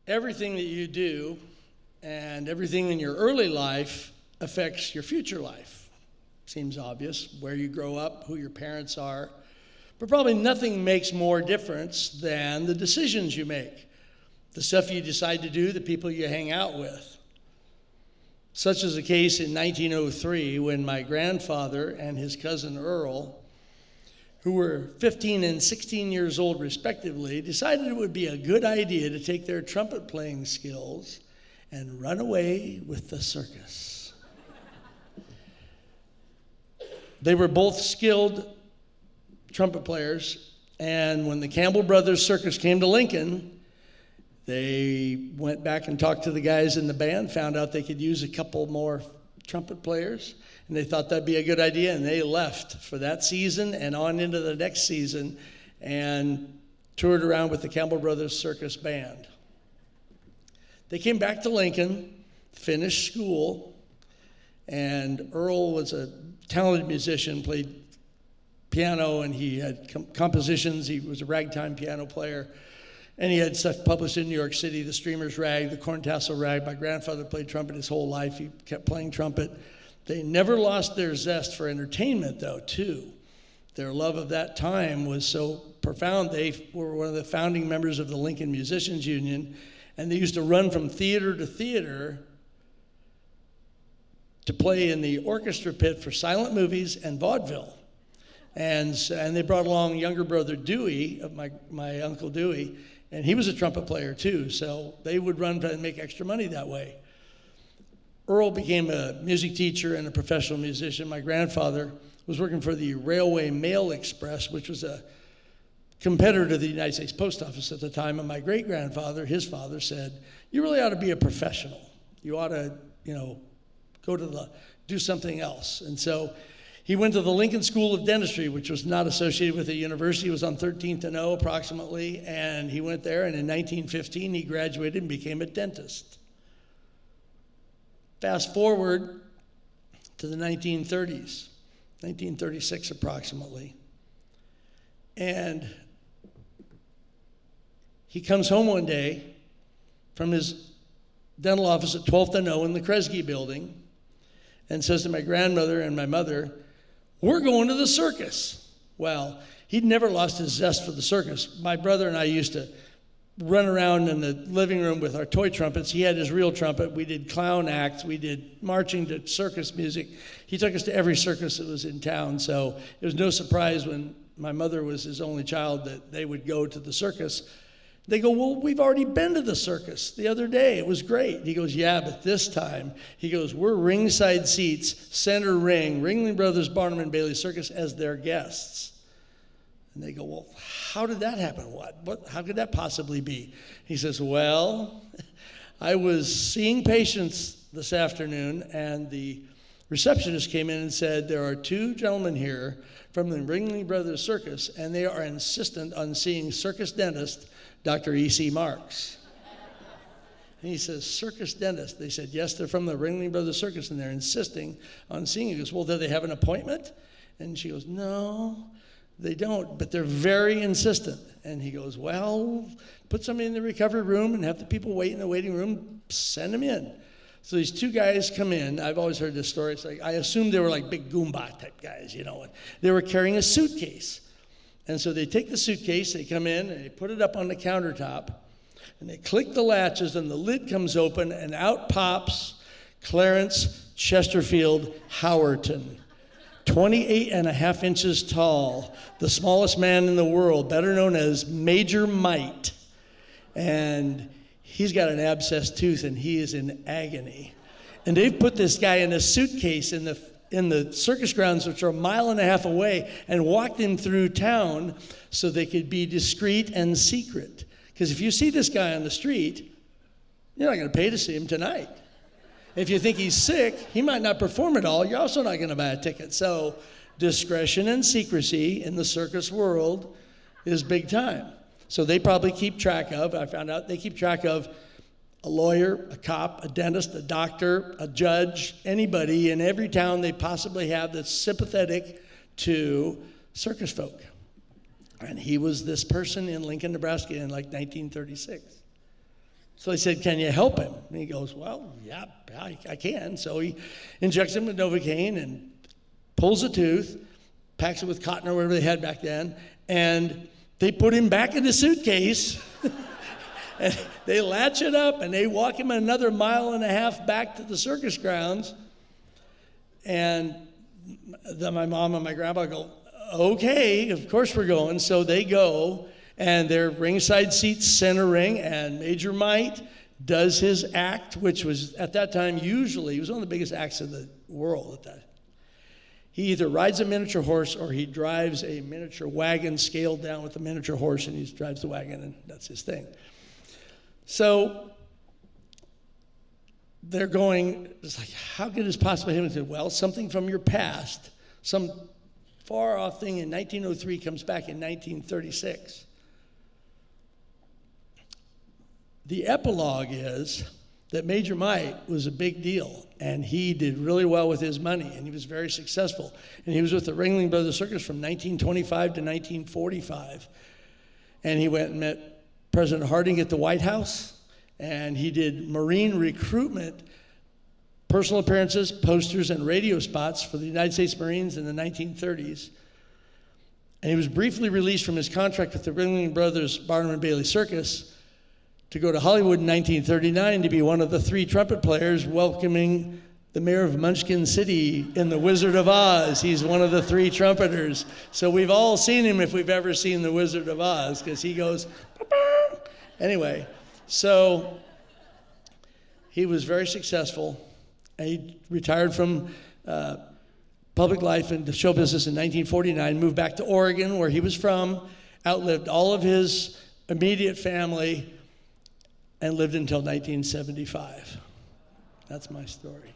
everything that you do and everything in your early life affects your future life. Seems obvious, where you grow up, who your parents are, but probably nothing makes more difference than the decisions you make, the stuff you decide to do, the people you hang out with. Such is the case in 1903 when my grandfather and his cousin Earl, who were 15 and 16 years old respectively, decided it would be a good idea to take their trumpet playing skills and run away with the circus. They were both skilled trumpet players, and when the Campbell Brothers Circus came to Lincoln, they went back and talked to the guys in the band, found out they could use a couple more trumpet players, and they thought that'd be a good idea, and they left for that season and on into the next season and toured around with the Campbell Brothers Circus Band. They came back to Lincoln, finished school, and Earl was a talented musician, played piano, and he had compositions. He was a ragtime piano player, and he had stuff published in New York City, the Streamer's Rag, the Corntassel Rag. My grandfather played trumpet his whole life. He kept playing trumpet. They never lost their zest for entertainment, though, too. Their love of that time was so profound. They were one of the founding members of the Lincoln Musicians Union, and they used to run from theater to theater to play in the orchestra pit for silent movies and vaudeville. And they brought along younger brother Dewey, my Uncle Dewey, and he was a trumpet player too, so they would run and make extra money that way. Earl became a music teacher and a professional musician. My grandfather was working for the Railway Mail Express, which was a competitor to the United States Post Office at the time, and my great-grandfather, his father, said, "You really ought to be a professional. You ought to, do something else." And so he went to the Lincoln School of Dentistry, which was not associated with a university. It was on 13th and O approximately, and he went there, and in 1915 he graduated and became a dentist. Fast forward to the 1930s, 1936 approximately, and he comes home one day from his dental office at 12th and O in the Kresge building and says to my grandmother and my mother, "We're going to the circus." Well, he'd never lost his zest for the circus. My brother and I used to run around in the living room with our toy trumpets. He had his real trumpet. We did clown acts. We did marching to circus music. He took us to every circus that was in town, so it was no surprise when my mother was his only child that they would go to the circus. They go, "Well, we've already been to the circus the other day. It was great." He goes, "Yeah, but this time," he goes, "we're ringside seats, center ring, Ringling Brothers, Barnum and Bailey Circus as their guests." And they go, "Well, how did that happen? How could that possibly be?" He says, "Well, I was seeing patients this afternoon, and the receptionist came in and said, there are two gentlemen here from the Ringling Brothers Circus, and they are insistent on seeing circus dentist Dr. E.C. Marks." And he says, "Circus dentist?" They said, "Yes, they're from the Ringling Brothers Circus, and they're insisting on seeing you." He goes, "Well, do they have an appointment?" And she goes, "No, they don't, but they're very insistent." And he goes, "Well, put somebody in the recovery room and have the people wait in the waiting room, send them in." So these two guys come in. I've always heard this story. It's like, I assumed they were like big Goomba type guys, and they were carrying a suitcase. And so they take the suitcase, they come in, and they put it up on the countertop, and they click the latches, and the lid comes open, and out pops Clarence Chesterfield Howerton, 28 and a half inches tall, the smallest man in the world, better known as Major Mite. And he's got an abscessed tooth, and he is in agony. And they've put this guy in a suitcase in the circus grounds, which are a mile and a half away, and walked him through town so they could be discreet and secret. Because if you see this guy on the street, you're not going to pay to see him tonight. If you think he's sick, he might not perform at all. You're also not going to buy a ticket. So discretion and secrecy in the circus world is big time. So they probably keep track of, I found out, they keep track of a lawyer, a cop, a dentist, a doctor, a judge, anybody in every town they possibly have that's sympathetic to circus folk. And he was this person in Lincoln, Nebraska in like 1936. So they said, can you help him? And he goes, well, yeah, I can. So he injects him with Novocaine and pulls a tooth, packs it with cotton or whatever they had back then, and they put him back in the suitcase. And they latch it up, and they walk him another 1.5 miles back to the circus grounds. And then my mom and my grandpa go, okay, of course we're going. So they go, and they're ringside seats, center ring, and Major Mite does his act, which was at that time usually, he was one of the biggest acts in the world at that. He either rides a miniature horse or he drives a miniature wagon scaled down with a miniature horse, and he drives the wagon, and that's his thing. So they're going, it's like, how could this possibly happen? I said, well, something from your past, some far off thing in 1903 comes back in 1936. The epilogue is that Major Mite was a big deal, and he did really well with his money, and he was very successful. And he was with the Ringling Brothers Circus from 1925 to 1945. And he went and met President Harding at the White House, and he did Marine recruitment, personal appearances, posters, and radio spots for the United States Marines in the 1930s. And he was briefly released from his contract with the Ringling Brothers Barnum and Bailey Circus to go to Hollywood in 1939 to be one of the 3 trumpet players welcoming the mayor of Munchkin City in The Wizard of Oz. He's one of the 3 trumpeters. So we've all seen him if we've ever seen The Wizard of Oz, because he goes, bah-bah. Anyway, so he was very successful. He retired from public life and the show business in 1949, moved back to Oregon, where he was from, outlived all of his immediate family, and lived until 1975. That's my story.